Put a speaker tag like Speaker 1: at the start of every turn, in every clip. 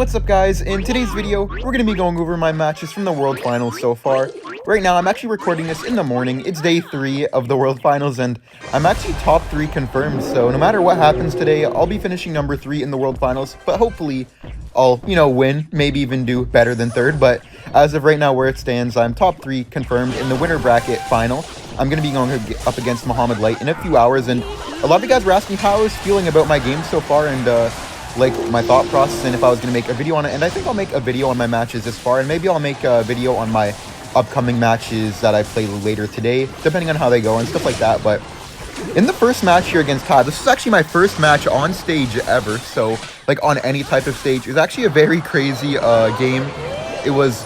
Speaker 1: What's up guys, in today's video, we're going to be going over my matches from the World Finals so far. Right now, I'm actually recording this in the morning. It's day 3 of the World Finals, and I'm actually top 3 confirmed, so no matter what happens today, I'll be finishing number 3 in the World Finals, but hopefully I'll, win, maybe even do better than 3rd, but as of right now where it stands, I'm top 3 confirmed in the winner bracket final. I'm going to be going up against Muhammad Light in a few hours, and a lot of you guys were asking how I was feeling about my game so far, and like my thought process, and if I was going to make a video on it. And I think I'll make a video on my matches this far, and maybe I'll make a video on my upcoming matches that I play later today, depending on how they go and stuff like that. But in the first match here against Todd, this was actually my first match on stage ever, so like on any type of stage. It was actually a very crazy game. It was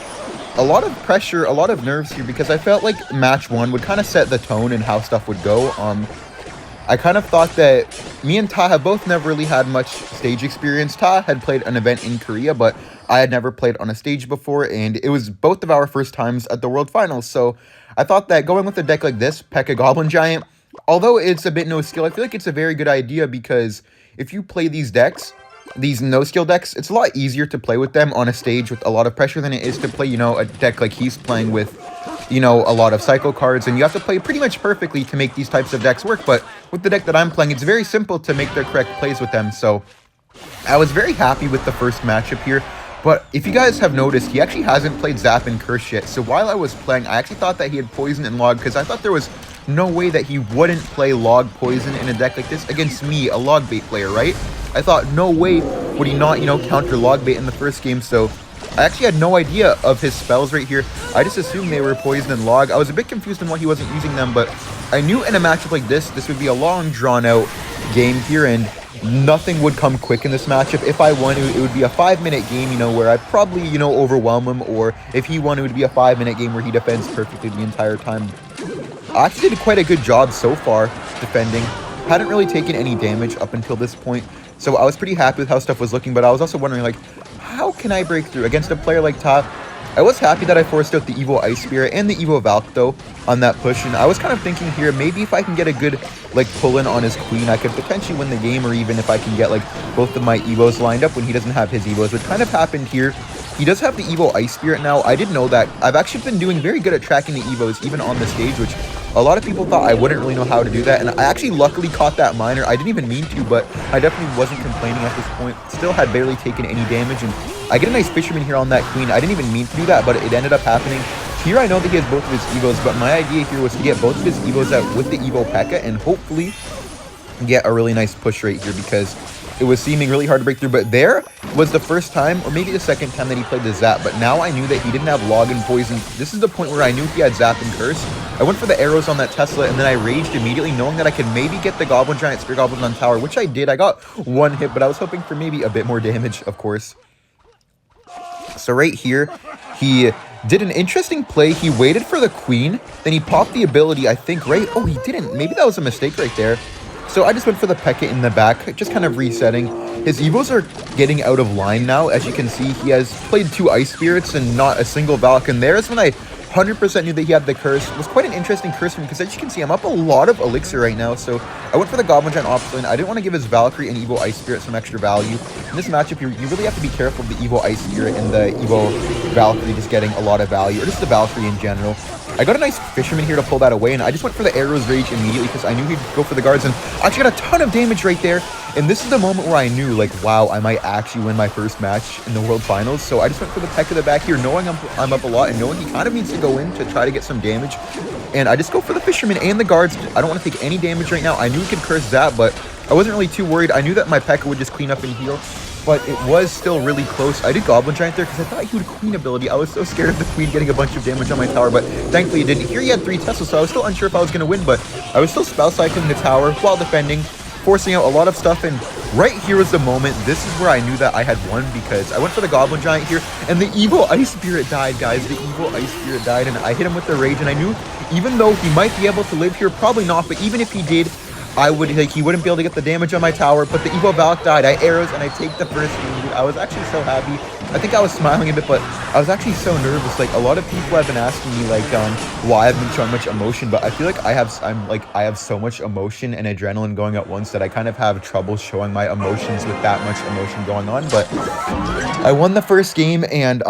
Speaker 1: a lot of pressure, a lot of nerves here, because I felt like match 1 would kind of set the tone and how stuff would go. I kind of thought that me and Ta have both never really had much stage experience. Ta had played an event in Korea, but I had never played on a stage before, and it was both of our first times at the World Finals. So I thought that going with a deck like this, Pekka Goblin Giant, although it's a bit no skill, I feel like it's a very good idea, because if you play these decks, these no skill decks, it's a lot easier to play with them on a stage with a lot of pressure than it is to play, a deck like he's playing with, a lot of cycle cards, and you have to play pretty much perfectly to make these types of decks work. But with the deck that I'm playing, it's very simple to make the correct plays with them. So I was very happy with the first matchup here. But if you guys have noticed, he actually hasn't played Zap and Curse yet. So while I was playing, I actually thought that he had Poison and Log, because I thought there was no way that he wouldn't play Log Poison in a deck like this against me, a Logbait player, right? I thought no way would he not, counter Logbait in the first game. So I actually had no idea of his spells right here. I just assumed they were Poison and Log. I was a bit confused on why he wasn't using them, but I knew in a matchup like this would be a long, drawn-out game here, and nothing would come quick in this matchup. If I won, it would be a 5-minute game, where I'd probably, overwhelm him, or if he won, it would be a 5-minute game where he defends perfectly the entire time. I actually did quite a good job so far defending. Hadn't really taken any damage up until this point, so I was pretty happy with how stuff was looking, but I was also wondering, like, how can I break through against a player like Ta? I was happy that I forced out the Evo Ice Spirit and the Evo Valk, though, on that push, and I was kind of thinking here, maybe if I can get a good, pull-in on his Queen, I could potentially win the game, or even if I can get, both of my Evos lined up when he doesn't have his Evos, which kind of happened here. He does have the Evo Ice Spirit now. I didn't know that. I've actually been doing very good at tracking the Evos, even on the stage, which a lot of people thought I wouldn't really know how to do that, and I actually luckily caught that minor. I didn't even mean to, but I definitely wasn't complaining at this point. Still had barely taken any damage, and I get a nice Fisherman here on that Queen. I didn't even mean to do that, but it ended up happening. Here I know that he has both of his Evos, but my idea here was to get both of his Evos out with the Evo Pekka, and hopefully get a really nice push right here, because it was seeming really hard to break through. But there was the first time, or maybe the second time, that he played the Zap, but now I knew that he didn't have Log and Poison. This is the point where I knew he had Zap and Curse. I went for the arrows on that Tesla, and then I raged immediately, knowing that I could maybe get the Goblin Giant Spear Goblin on tower, which I did. I got 1 hit, but I was hoping for maybe a bit more damage, of course. So right here, he did an interesting play. He waited for the Queen, then he popped the ability, I think, right? Oh, he didn't. Maybe that was a mistake right there. So I just went for the Pekka in the back, just kind of resetting. His Evos are getting out of line now. As you can see, he has played 2 Ice Spirits and not a single Valk. And there's when I 100% knew that he had the Curse. It was quite an interesting curse for me, because as you can see, I'm up a lot of Elixir right now. So I went for the Goblin Giant opposite lane. I didn't want to give his Valkyrie and Evo Ice Spirit some extra value. In this matchup, you really have to be careful of the Evo Ice Spirit and the Evo Valkyrie just getting a lot of value, or just the Valkyrie in general. I got a nice Fisherman here to pull that away, and I just went for the Arrows Rage immediately, because I knew he'd go for the guards, and I actually got a ton of damage right there. And this is the moment where I knew, wow, I might actually win my first match in the World Finals. So I just went for the Pekka to the back here, knowing I'm up a lot, and knowing he kind of needs to go in to try to get some damage. And I just go for the Fisherman and the guards. I don't want to take any damage right now. I knew he could curse that, but I wasn't really too worried. I knew that my Pekka would just clean up and heal, but it was still really close. I did Goblin Giant there because I thought he would Queen ability. I was so scared of the Queen getting a bunch of damage on my tower, but thankfully he didn't. Here he had 3 Teslas, so I was still unsure if I was going to win, but I was still spell cycling the tower while defending, forcing out a lot of stuff. And right here was the moment. This is where I knew that I had won, because I went for the Goblin Giant here, and the Evo Ice Spirit died, guys. The Evo Ice Spirit died, and I hit him with the Rage, and I knew even though he might be able to live here, probably not, but even if he did, he wouldn't be able to get the damage on my tower. But the Evo Valk died. I arrows, and I take the first game. I was actually so happy. I think I was smiling a bit, but I was actually so nervous. Like, a lot of people have been asking me, like, why I've been showing much emotion, but I feel like I have so much emotion and adrenaline going at once that I kind of have trouble showing my emotions with that much emotion going on. But I won the first game, and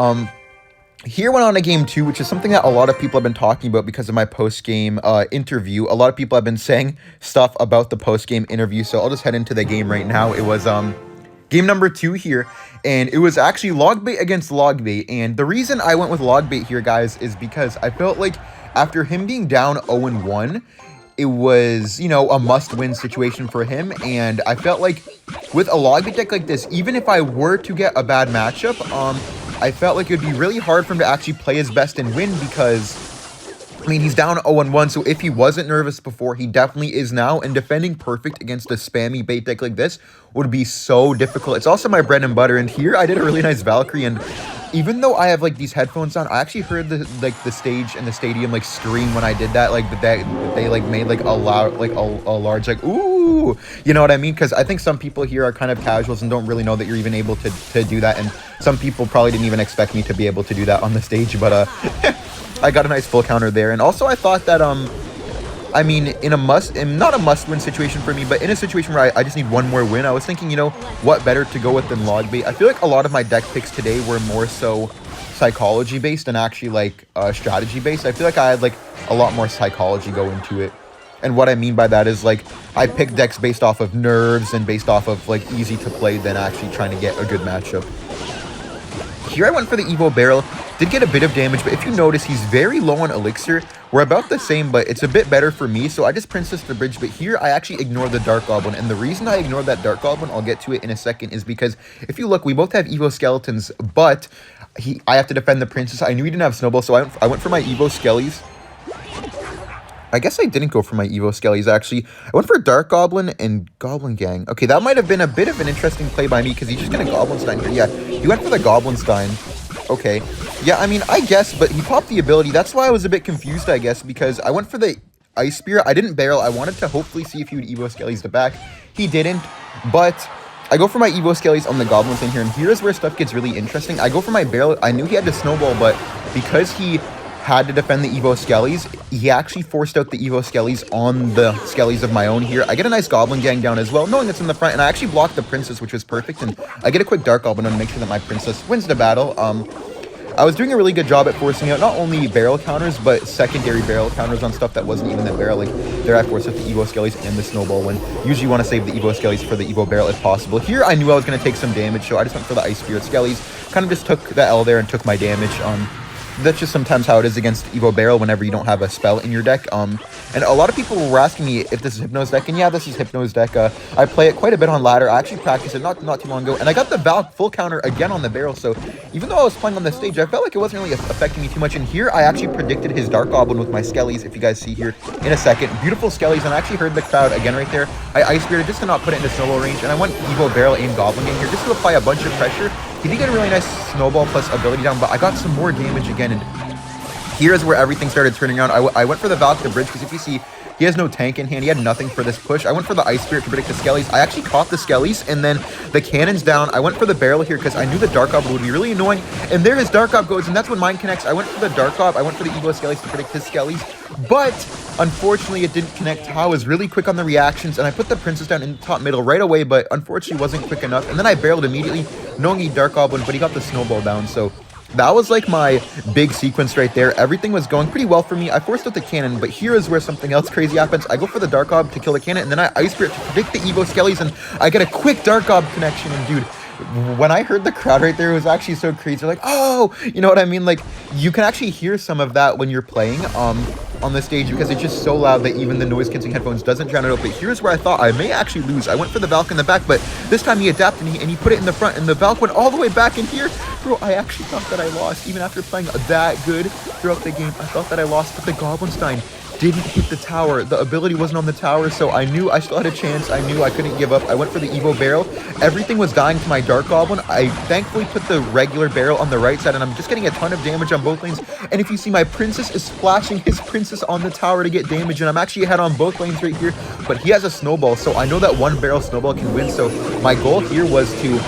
Speaker 1: here went on to game 2, which is something that a lot of people have been talking about because of my post-game interview. A lot of people have been saying stuff about the post-game interview, so I'll just head into the game right now. It was game number 2 here, and it was actually Logbait against Logbait. And the reason I went with Logbait here, guys, is because I felt like after him being down 0-1, it was, you know, a must-win situation for him. And I felt like with a Logbait deck like this, even if I were to get a bad matchup, I felt like it would be really hard for him to actually play his best and win because, I mean, he's down 0-1, so if he wasn't nervous before, he definitely is now, and defending perfect against a spammy bait deck like this would be so difficult. It's also my bread and butter, and here I did a really nice Valkyrie, and even though I have, like, these headphones on, I actually heard, the stage and the stadium, like, scream when I did that, like, they like, made, like, a loud, like, a large, like, ooh, you know what I mean? Because I think some people here are kind of casuals and don't really know that you're even able to do that, and some people probably didn't even expect me to be able to do that on the stage, but, I got a nice full counter there. And also I thought that, I mean, not a must-win situation for me, but in a situation where I just need one more win, I was thinking, you know, what better to go with than Logbait. I feel like a lot of my deck picks today were more so psychology-based and actually, like, strategy-based. I feel like I had, like, a lot more psychology go into it. And what I mean by that is, like, I picked decks based off of nerves and based off of, like, easy to play than actually trying to get a good matchup. Here I went for the Evo Barrel. Did get a bit of damage, but if you notice, he's very low on Elixir. We're about the same, but it's a bit better for me, so I just Princess the Bridge. But here, I actually ignored the Dark Goblin, and the reason I ignored that Dark Goblin, I'll get to it in a second, is because if you look, we both have Evo Skeletons, but I have to defend the Princess. I knew he didn't have Snowball, so I went for my Evo Skellies. I guess I didn't go for my Evo Skellies, actually. I went for Dark Goblin and Goblin Gang. Okay, that might have been a bit of an interesting play by me, because he's just going to Goblinstein here. Yeah, he went for the Goblinstein. Okay. Yeah, I mean, I guess, but he popped the ability. That's why I was a bit confused, I guess, because I went for the Ice Spear. I didn't barrel. I wanted to hopefully see if he would Evo Skellies the back. He didn't, but I go for my Evo Skellies on the Goblins in here, and here's where stuff gets really interesting. I go for my barrel. I knew he had to Snowball, but because he had to defend the Evo Skellies, he actually forced out the Evo Skellies on the Skellies of my own here. I get a nice Goblin Gang down as well, knowing it's in the front, and I actually blocked the Princess, which was perfect, and I get a quick Dark Goblin to make sure that my Princess wins the battle. I was doing a really good job at forcing out not only barrel counters, but secondary barrel counters on stuff that wasn't even the barrel. Like, there I forced out the Evo Skellies and the Snowball, when usually you want to save the Evo Skellies for the Evo Barrel if possible. Here, I knew I was going to take some damage, so I just went for the Ice Spirit Skellies. Kind of just took the L there and took my damage. That's just sometimes how it is against Evo Barrel whenever you don't have a spell in your deck. And a lot of people were asking me if this is Hypno's deck, and yeah, this is Hypno's deck. I play it quite a bit on ladder. I actually practiced it not too long ago, and I got the Valk full counter again on the barrel, so even though I was playing on the stage, I felt like it wasn't really affecting me too much. And here, I actually predicted his Dark Goblin with my Skellies, if you guys see here in a second. Beautiful Skellies, and I actually heard the crowd again right there. I Ice Spirited just to not put it into Snowball range, and I went Evo Barrel and Goblin Gang here just to apply a bunch of pressure. He did get a really nice Snowball plus ability down, but I got some more damage again, and here's where everything started turning around. I went for the Valk the Bridge, because if you see, he has no tank in hand. He had nothing for this push. I went for the Ice Spirit to predict the Skellies. I actually caught the Skellies, and then the cannon's down. I went for the barrel here because I knew the Dark Gob would be really annoying. And there his Dark Gob goes, and that's when mine connects. I went for the Dark Gob. I went for the Evo Skellies to predict his Skellies. But unfortunately, it didn't connect. I was really quick on the reactions, and I put the Princess down in the top middle right away, but unfortunately wasn't quick enough. And then I barreled immediately, knowing he Dark Goblin, but he got the Snowball down, so that was like my big sequence right there. Everything was going pretty well for me. I forced out the cannon, but here is where something else crazy happens. I go for the Dark Gob to kill the cannon, and then I Ice Spirit to predict the Evo Skellies, and I get a quick Dark Gob connection. And dude, when I heard the crowd right there, it was actually so crazy. They're like, oh, you know what I mean? Like, you can actually hear some of that when you're playing on the stage, because it's just so loud that even the noise-canceling headphones doesn't drown it out. But here's where I thought I may actually lose. I went for the Valk in the back, but this time he adapted and he put it in the front, and the Valk went all the way back in here. Bro, I actually thought that I lost. Even after playing that good throughout the game, I thought that I lost, but the Goblinstein didn't hit the tower. The ability wasn't on the tower, so I knew I still had a chance. I knew I couldn't give up. I went for the Evo Barrel. Everything was dying to my Dark Goblin. I thankfully put the regular barrel on the right side, and I'm just getting a ton of damage on both lanes. And if you see, my Princess is splashing his Princess on the tower to get damage, and I'm actually ahead on both lanes right here, but he has a Snowball, so I know that one barrel Snowball can win. So my goal here was to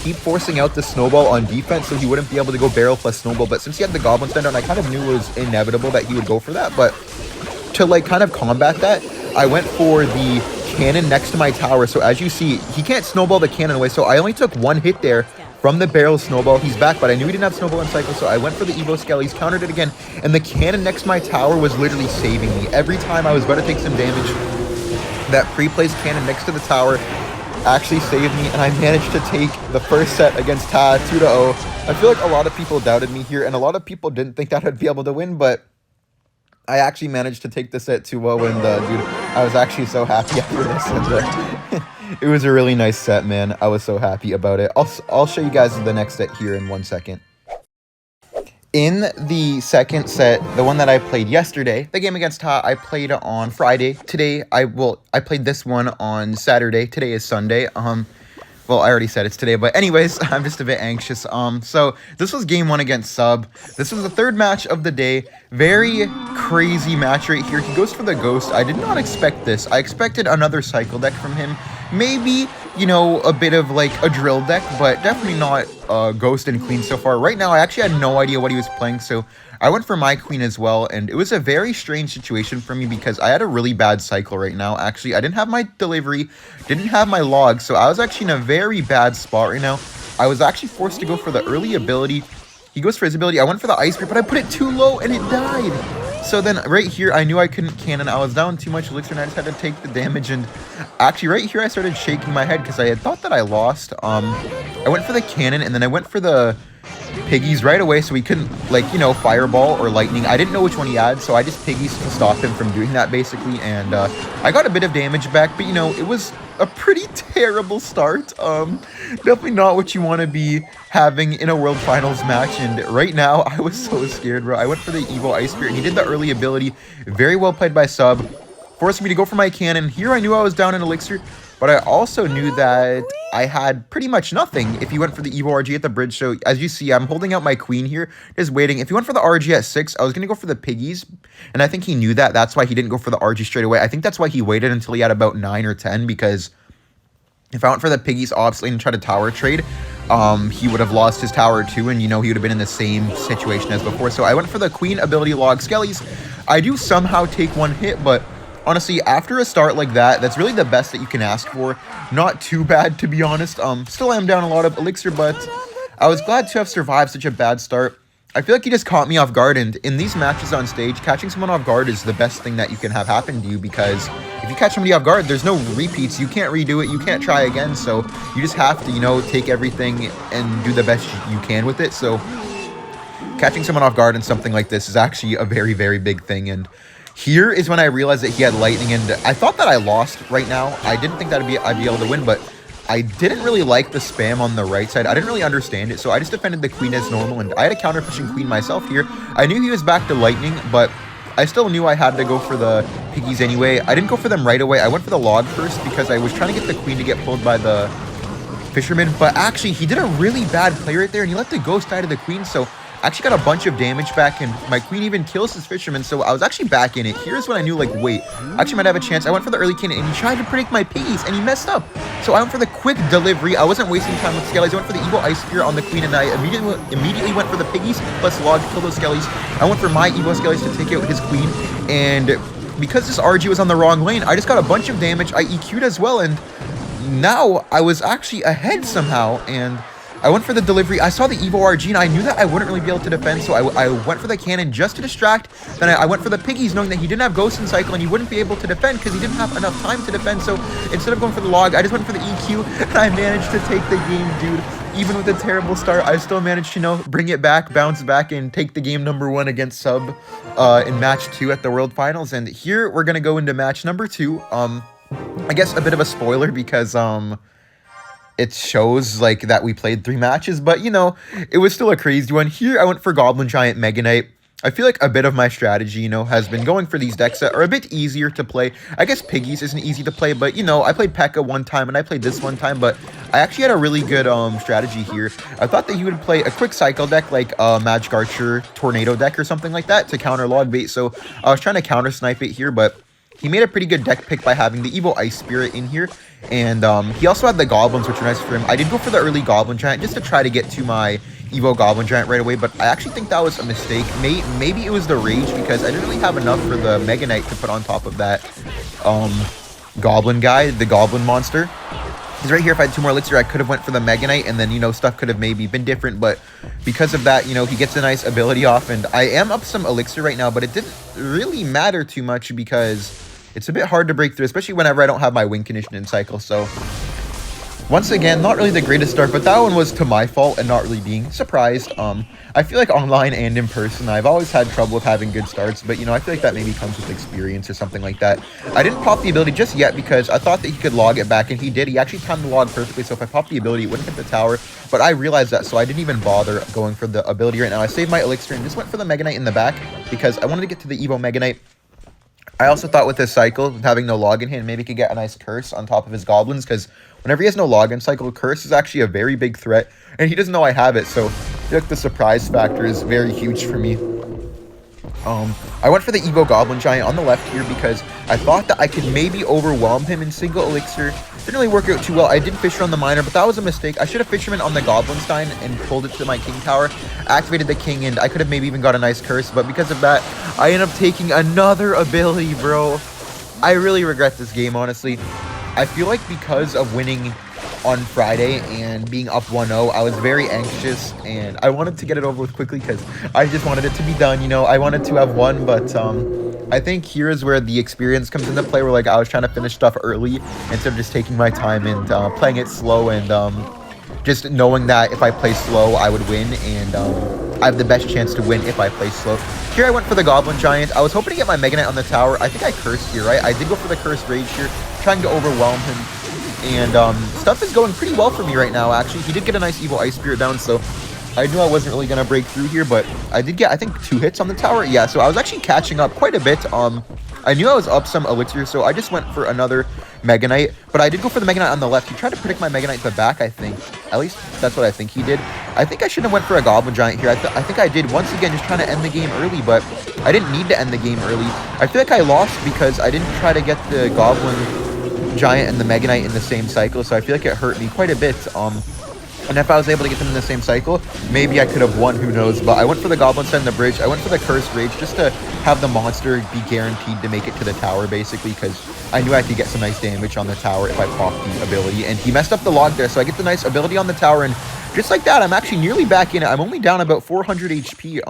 Speaker 1: keep forcing out the snowball on defense so he wouldn't be able to go barrel plus snowball. But since he had the goblin stand down, I kind of knew it was inevitable that he would go for that. But to like kind of combat that, I went for the cannon next to my tower. So as you see, he can't snowball the cannon away. So I only took one hit there from the barrel snowball. He's back, but I knew he didn't have snowball in cycle, so I went for the Evo Skellies, countered it again, and the cannon next to my tower was literally saving me. Every time I was about to take some damage, that pre-placed cannon next to the tower actually saved me, and I managed to take the first set against Ta 2-0. I feel like a lot of people doubted me here, and a lot of people didn't think that I'd be able to win, but I actually managed to take the set 2-0, and dude, I was actually so happy after this. And, it was a really nice set, man. I was so happy about it. I'll show you guys the next set here in 1 second. In the second set, the one that I played yesterday, the game against Ta, I played on Friday. Today, I played this one on Saturday. Today is Sunday. Well, I already said it's today, but anyways, I'm just a bit anxious. So this was game 1 against Sub. This was the third match of the day. Very crazy match right here. He goes for the Ghost. I did not expect this. I expected another cycle deck from him. Maybe, you know, a bit of like a drill deck, but definitely not Ghost and Queen so far. Right now, I actually had no idea what he was playing, so I went for my Queen as well, and it was a very strange situation for me because I had a really bad cycle right now. Actually, I didn't have my delivery, didn't have my log, so I was actually in a very bad spot right now. I was actually forced to go for the early ability. He goes for his ability. I went for the Ice Beam, but I put it too low, and it died. So then right here, I knew I couldn't cannon. I was down too much elixir, and I just had to take the damage. And actually, right here, I started shaking my head because I had thought that I lost. I went for the cannon, and then I went for the Piggies right away so he couldn't, like, you know, fireball or lightning. I didn't know which one he had, so I just Piggies to stop him from doing that, basically. And I got a bit of damage back, but, you know, it was a pretty terrible start. Definitely not what you want to be having in a World Finals match. And right now, I was so scared, bro. I went for the Evo Ice Spear, and he did the early ability. Very well played by Sub. Forced me to go for my cannon. Here, I knew I was down in elixir, but I also knew that I had pretty much nothing if he went for the Evo RG at the bridge. So as you see, I'm holding out my Queen here, just waiting. If he went for the RG at 6, I was going to go for the Piggies, and I think he knew that. That's why he didn't go for the RG straight away. I think that's why he waited until he had about 9 or 10, because if I went for the Piggies obs lane and tried to tower trade, he would have lost his tower too, and, you know, he would have been in the same situation as before. So I went for the Queen ability log Skellies. I do somehow take one hit, but honestly, after a start like that, that's really the best that you can ask for. Not too bad, to be honest. Still am down a lot of elixir, but I was glad to have survived such a bad start. I feel like he just caught me off guard, and in these matches on stage, catching someone off guard is the best thing that you can have happen to you, because if you catch somebody off guard, there's no repeats. You can't redo it. You can't try again, so you just have to, you know, take everything and do the best you can with it. So catching someone off guard in something like this is actually a very, very big thing, and here is when I realized that he had lightning, and I thought that I lost right now. I didn't think that I'd be able to win, but I didn't really like the spam on the right side. I didn't really understand it, so I just defended the Queen as normal, and I had a counter pushing Queen myself here. I knew he was back to lightning, but I still knew I had to go for the Piggies anyway. I didn't go for them right away. I went for the log first because I was trying to get the Queen to get pulled by the Fisherman, but actually he did a really bad play right there, and he let the Ghost die to the Queen, so I actually got a bunch of damage back, and my Queen even kills his Fisherman, so I was actually back in it. Here's when I knew, like, wait, I actually might have a chance. I went for the early cannon, and he tried to predict my Piggies, and he messed up. So I went for the quick delivery. I wasn't wasting time with Skellies. I went for the Evo Ice Spear on the Queen, and I immediately went for the Piggies plus log to kill those Skellies. I went for my Evo Skellies to take out his Queen, and because this RG was on the wrong lane, I just got a bunch of damage. I EQ'd as well, and now I was actually ahead somehow, and I went for the delivery. I saw the Evo RG, and I knew that I wouldn't really be able to defend, so I went for the cannon just to distract. Then I went for the Piggies, knowing that he didn't have Ghost in cycle, and he wouldn't be able to defend because he didn't have enough time to defend. So instead of going for the log, I just went for the EQ, and I managed to take the game, dude. Even with a terrible start, I still managed to, you know, bring it back, bounce back, and take the game number 1 against Sub in match 2 at the World Finals. And here we're going to go into match number 2. I guess a bit of a spoiler because it shows like that we played 3 matches, but, you know, it was still a crazy one. Here I went for Goblin Giant Mega Knight. I feel like a bit of my strategy, you know, has been going for these decks that are a bit easier to play. I guess Piggies isn't easy to play, but, you know, I played Pekka one time and I played this one time, but I actually had a really good strategy here. I thought that he would play a quick cycle deck like Magic Archer Tornado deck or something like that to counter Logbait, so I was trying to counter snipe it here, but he made a pretty good deck pick by having the Evo Ice Spirit in here. And he also had the Goblins, which were nice for him. I did go for the early Goblin Giant just to try to get to my Evo Goblin Giant right away, but I actually think that was a mistake. Maybe it was the Rage, because I didn't really have enough for the Mega Knight to put on top of that Goblin guy, the Goblin monster. Because right here, if I had 2 more Elixir, I could have went for the Mega Knight, and then, you know, stuff could have maybe been different. But because of that, you know, he gets a nice ability off, and I am up some Elixir right now, but it didn't really matter too much because it's a bit hard to break through, especially whenever I don't have my win condition in cycle. So once again, not really the greatest start, but that one was to my fault and not really being surprised. I feel like online and in person, I've always had trouble with having good starts, but, you know, I feel like that maybe comes with experience or something like that. I didn't pop the ability just yet because I thought that he could log it back, and he did. He actually timed the log perfectly, so if I popped the ability, it wouldn't hit the tower, but I realized that, so I didn't even bother going for the ability right now. I saved my Elixir and just went for the Mega Knight in the back because I wanted to get to the Evo Mega Knight. I also thought with this cycle, having no log in hand, maybe he could get a nice curse on top of his goblins, because whenever he has no log in cycle, curse is actually a very big threat, and he doesn't know I have it, so I feel like the surprise factor is very huge for me. I went for the Evo Goblin Giant on the left here because I thought that I could maybe overwhelm him in single Elixir. Didn't really work out too well. I did Fisher on the Miner, but that was a mistake. I should have Fisherman on the Goblin Stein and pulled it to my King Tower, activated the King, and I could have maybe even got a nice curse, but because of that, I end up taking another ability, bro. I really regret this game, honestly. I feel like because of winning on Friday and being up 1-0, I was very anxious, and I wanted to get it over with quickly because I just wanted it to be done, you know. I wanted to have won, but I think here is where the experience comes into play, where like I was trying to finish stuff early instead of just taking my time and playing it slow, and just knowing that if I play slow, I would win, and I have the best chance to win if I play slow. Here I went for the Goblin Giant. I was hoping to get my Mega Knight on the tower. I think I cursed here, right? I did go for the Cursed Rage here, trying to overwhelm him. And stuff is going pretty well for me right now, actually. He did get a nice Evil Ice Spirit down, so I knew I wasn't really going to break through here, but I did get, I think, 2 hits on the tower. Yeah, so I was actually catching up quite a bit. I knew I was up some Elixir, so I just went for another Mega Knight, but I did go for the Mega Knight on the left. He tried to predict my Mega Knight to the back, I think. At least, that's what I think he did. I think I should have went for a Goblin Giant here. I think I did, once again, just trying to end the game early, but I didn't need to end the game early. I feel like I lost because I didn't try to get the Goblin Giant and the Mega Knight in the same cycle, so I feel like it hurt me quite a bit. And if I was able to get them in the same cycle, maybe I could have won, who knows. But I went for the Goblin Set in the bridge. I went for the Cursed Rage just to have the monster be guaranteed to make it to the tower, basically, because I knew I could get some nice damage on the tower if I popped the ability. And he messed up the log there, so I get the nice ability on the tower, and just like that, I'm actually nearly back in it. I'm only down about 400 HP.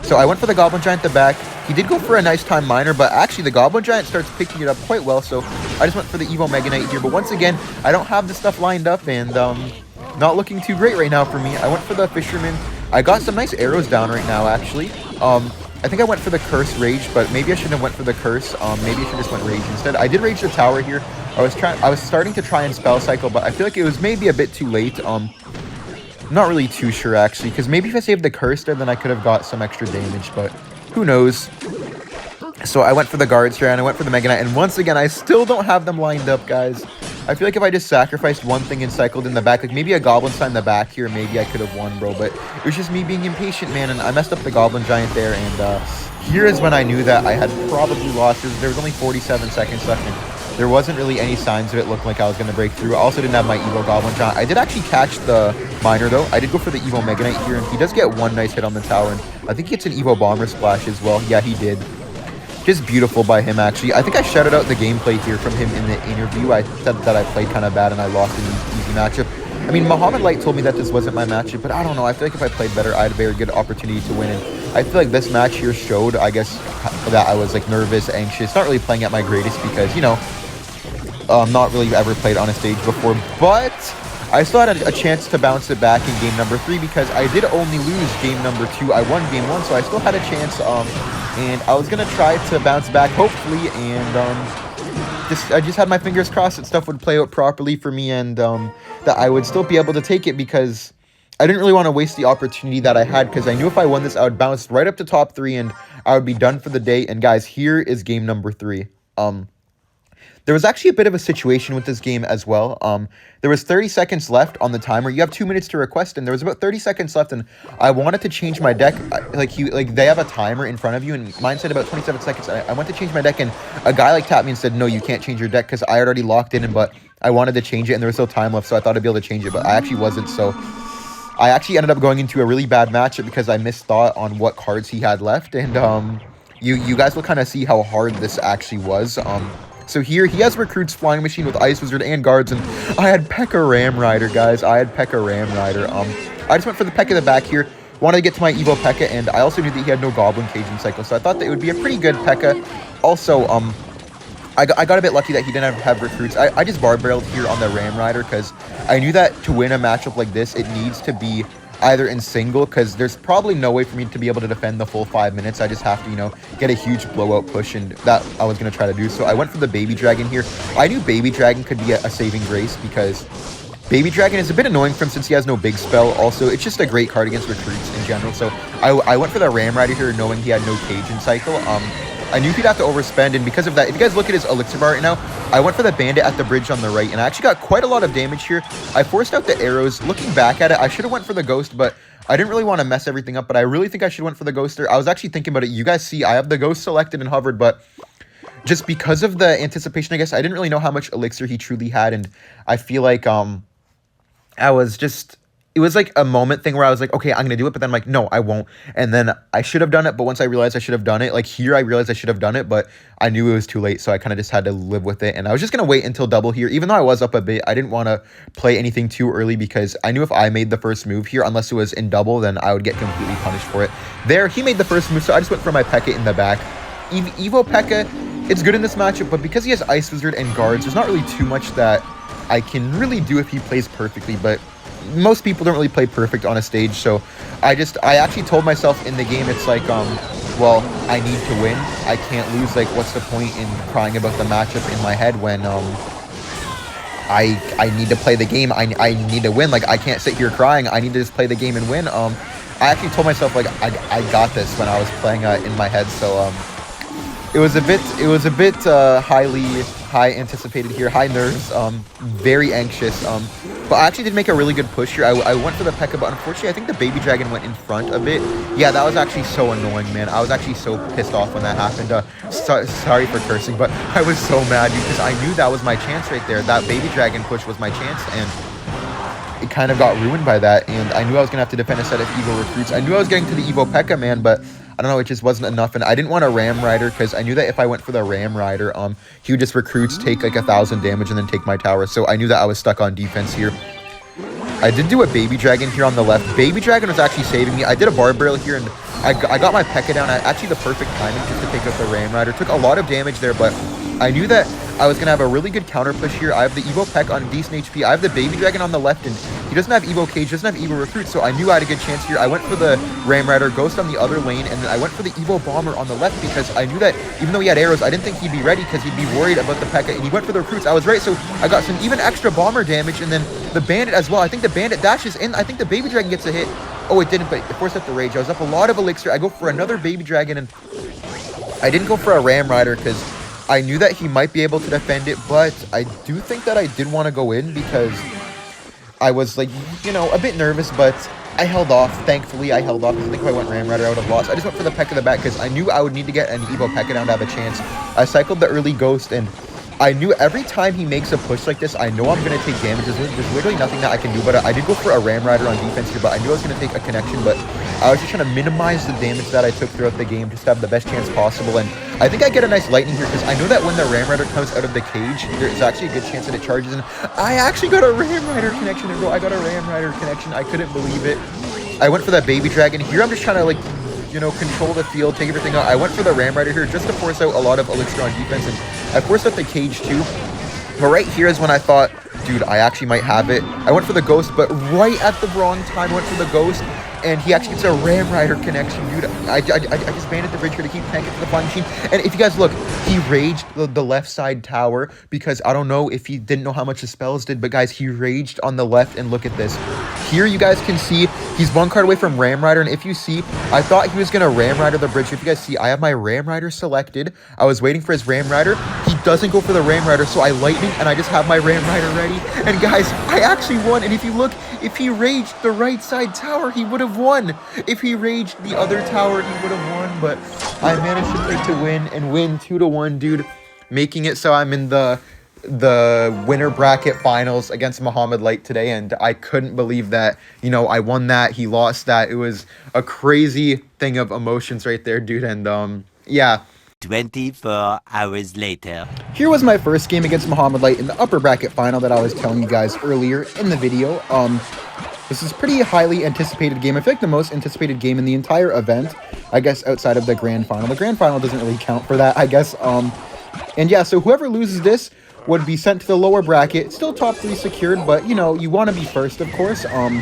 Speaker 1: So I went for the Goblin Giant at the back. He did go for a nice time Miner, but actually the Goblin Giant starts picking it up quite well, so I just went for the Evo Mega Knight here. But once again, I don't have the stuff lined up, and not looking too great right now for me. I went for the Fisherman. I got some nice arrows down right now, actually. I think I went for the Curse Rage, but maybe I shouldn't have went for the Curse. Maybe I should just went Rage instead. I did Rage the tower here. I was starting to try and Spell Cycle, but I feel like it was maybe a bit too late. Not really too sure, actually, because maybe if I saved the Curse there, then I could have got some extra damage, but who knows. So I went for the guards here, and I went for the Mega Knight, and once again, I still don't have them lined up, guys. I feel like if I just sacrificed one thing and cycled in the back, like maybe a Goblin Sign in the back here, maybe I could have won, bro, but it was just me being impatient, man, and I messed up the Goblin Giant there, and here is when I knew that I had probably lost. There was only 47 seconds left, and there wasn't really any signs of it looking like I was going to break through. I also didn't have my Evo Goblin Giant. I did actually catch the Miner, though. I did go for the Evo Mega Knight here, and he does get one nice hit on the tower, and I think he gets an Evo Bomber Splash as well. Yeah, he did. Just beautiful by him, actually. I think I shouted out the gameplay here from him in the interview. I said that I played kind of bad and I lost an easy matchup. I mean, Muhammad Light told me that this wasn't my matchup, but I don't know. I feel like if I played better, I had a very good opportunity to win. And I feel like this match here showed, I guess, that I was, like, nervous, anxious, not really playing at my greatest because, you know, not really ever played on a stage before. But I still had a chance to bounce it back in game number 3 because I did only lose game number 2. I won game 1, so I still had a chance. And I was going to try to bounce back, hopefully, and I just had my fingers crossed that stuff would play out properly for me, and that I would still be able to take it because I didn't really want to waste the opportunity that I had, because I knew if I won this, I would bounce right up to top 3, and I would be done for the day. And guys, here is game number 3. There was actually a bit of a situation with this game as well. There was 30 seconds left on the timer. You have 2 minutes to request, and there was about 30 seconds left, and I wanted to change my deck. They have a timer in front of you, and mine said about 27 seconds. I went to change my deck, and a guy tapped me and said, no, you can't change your deck, because I had already locked in, but I wanted to change it, and there was still time left, so I thought I'd be able to change it, but I actually wasn't, so I actually ended up going into a really bad matchup because I misthought on what cards he had left, and you guys will kind of see how hard this actually was. So here, he has Recruit's Flying Machine with Ice Wizard and Guards, and I had Pekka Ram Rider, guys. I had Pekka Ram Rider. I just went for the Pekka in the back here. Wanted to get to my Evo Pekka, and I also knew that he had no Goblin Caging Cycle, so I thought that it would be a pretty good Pekka. Also, I got a bit lucky that he didn't have Recruits. I just bar barreled here on the Ram Rider, because I knew that to win a matchup like this, it needs to be either in single, because there's probably no way for me to be able to defend the full 5 minutes. I just have to, you know, get a huge blowout push, and that I was going to try to do. So I went for the Baby Dragon here. I knew Baby Dragon could be a saving grace, because Baby Dragon is a bit annoying for him since he has no big spell. Also, it's just a great card against Recruits in general. So I went for the Ram Rider here, knowing he had no Cajun Cycle. I knew he'd have to overspend, and because of that, if you guys look at his elixir bar right now, I went for the Bandit at the bridge on the right, and I actually got quite a lot of damage here. I forced out the arrows. Looking back at it, I should have went for the Ghost, but I didn't really want to mess everything up, but I really think I should have went for the Ghost there. I was actually thinking about it. You guys see, I have the Ghost selected and hovered, but just because of the anticipation, I guess, I didn't really know how much elixir he truly had, and I feel like, I was just... It was like a moment thing where I was like, okay, I'm going to do it, but then I'm like, no, I won't. And then I should have done it, but once I realized I should have done it, like here I realized I should have done it, but I knew it was too late, so I kind of just had to live with it. And I was just going to wait until double here. Even though I was up a bit, I didn't want to play anything too early because I knew if I made the first move here, unless it was in double, then I would get completely punished for it. There, he made the first move, so I just went for my Pekka in the back. Evo Pekka, it's good in this matchup, but because he has Ice Wizard and Guards, there's not really too much that I can really do if he plays perfectly, but most people don't really play perfect on a stage, so I actually told myself in the game, it's like, well, I need to win. I can't lose. Like, what's the point in crying about the matchup in my head when, I need to play the game. I need to win. Like, I can't sit here crying. I need to just play the game and win. I actually told myself, like, I got this when I was playing in my head, so, it was a bit high anticipated here, high nerves, very anxious, but I actually did make a really good push here. I went for the Pekka, but unfortunately I think the Baby Dragon went in front a bit. Yeah, that was actually so annoying, man. I was actually so pissed off when that happened. Sorry for cursing, but I was so mad because I knew that was my chance right there. That Baby Dragon push was my chance, and it kind of got ruined by that, and I knew I was gonna have to defend a set of Evo Recruits. I knew I was getting to the Evo Pekka, man, but I don't know, it just wasn't enough, and I didn't want a Ram Rider because I knew that if I went for the Ram Rider, he would just Recruits, take like 1,000 damage, and then take my tower, so I knew that I was stuck on defense here. I did do a Baby Dragon here on the left. Baby Dragon was actually saving me. I did a Bar Barrel here, and I got my Pekka down at actually the perfect timing just to take out the Ram Rider. Took a lot of damage there, but I knew that I was going to have a really good counter push here. I have the Evo Pekka on decent HP. I have the Baby Dragon on the left, and he doesn't have Evo Cage, doesn't have Evo Recruit, so I knew I had a good chance here. I went for the Ram Rider, Ghost on the other lane, and then I went for the Evo Bomber on the left because I knew that even though he had arrows, I didn't think he'd be ready because he'd be worried about the Pekka, and he went for the Recruits. I was right, so I got some even extra Bomber damage, and then the Bandit as well. I think the Bandit dashes in. I think the Baby Dragon gets a hit. Oh, it didn't, but it forced up the Rage. I was up a lot of Elixir. I go for another Baby Dragon, and I didn't go for a Ram Rider because I knew that he might be able to defend it, but I do think that I did want to go in because I was, like, you know, a bit nervous, but I held off. Thankfully, I held off because I think if I went Ram Rider, I would have lost. I just went for the Pekka in the back because I knew I would need to get an Evo Pekka down to have a chance. I cycled the early Ghost, and I knew every time he makes a push like this, I know I'm going to take damage. There's literally nothing that I can do, but I did go for a Ram Rider on defense here, but I knew I was going to take a connection, but I was just trying to minimize the damage that I took throughout the game, just to have the best chance possible, and I think I get a nice lightning here, because I know that when the Ram Rider comes out of the cage, there's actually a good chance that it charges, and I actually got a Ram Rider connection, bro. I got a Ram Rider connection. I couldn't believe it. I went for that Baby Dragon. Here I'm just trying to, like, you know, control the field, take everything out. I went for the Ram Rider here just to force out a lot of Elixir on defense, and I forced out the cage too. But right here is when I thought, dude, I actually might have it. I went for the Ghost, but right at the wrong time, I went for the Ghost, and he actually gets a Ram Rider connection, dude. I just banded the bridge here to keep tanking for the Flying Machine. And if you guys look, he raged the left side tower because I don't know if he didn't know how much the spells did, but guys, he raged on the left, and look at this. here you guys can see he's one card away from Ram Rider, and if you see, I thought he was going to Ram Rider the bridge. If you guys see, I have my Ram Rider selected. I was waiting for his Ram Rider. He doesn't go for the Ram Rider, so I Lightning, and I just have my Ram Rider ready. And guys, I actually won, and if you look, if he raged the right side tower, he would have won. If he raged the other tower, he would have won, but I managed to take to win and win 2-1, dude, making it so I'm in the winner bracket finals against Muhammad Light today, and I couldn't believe that, you know, I won that, he lost that. It was a crazy thing of emotions right there, dude, and yeah.
Speaker 2: 24 hours later.
Speaker 1: Here was my first game against Muhammad Light in the upper bracket final that I was telling you guys earlier in the video. This is pretty highly anticipated game. I feel like the most anticipated game in the entire event, I guess, outside of the grand final. The grand final doesn't really count for that, I guess. And yeah, so whoever loses this would be sent to the lower bracket. Still top 3 secured, but, you know, you want to be first, of course. And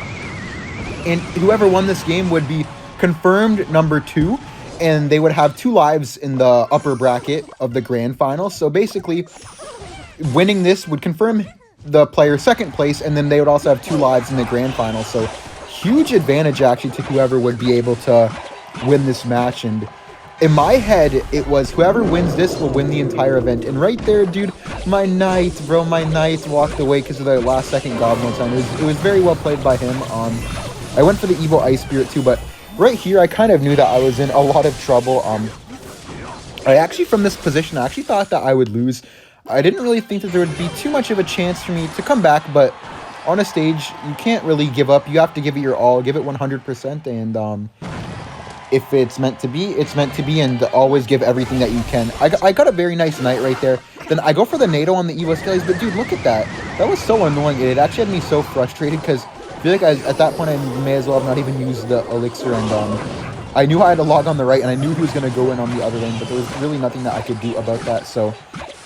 Speaker 1: whoever won this game would be confirmed number 2, and they would have 2 lives in the upper bracket of the grand final. So basically, winning this would confirm the player second place, and then they would also have 2 lives in the grand final. So huge advantage, actually, to whoever would be able to win this match. And in my head, it was whoever wins this will win the entire event. And right there, dude, my knight, bro, my knight walked away because of the last second goblin time. It was very well played by him. I went for the evil ice spirit too, but right here, I kind of knew that I was in a lot of trouble. I actually, from this position, I actually thought that I would lose. I didn't really think that there would be too much of a chance for me to come back, but on a stage, you can't really give up. You have to give it your all, give it 100%, and if it's meant to be, it's meant to be, and always give everything that you can. I got a very nice knight right there. Then I go for the NATO on the Evo Skellies, but dude, look at that. That was so annoying. It actually had me so frustrated, because I feel like at that point, I may as well have not even used the elixir, and I knew I had to log on the right, and I knew he was going to go in on the other lane, but there was really nothing that I could do about that, so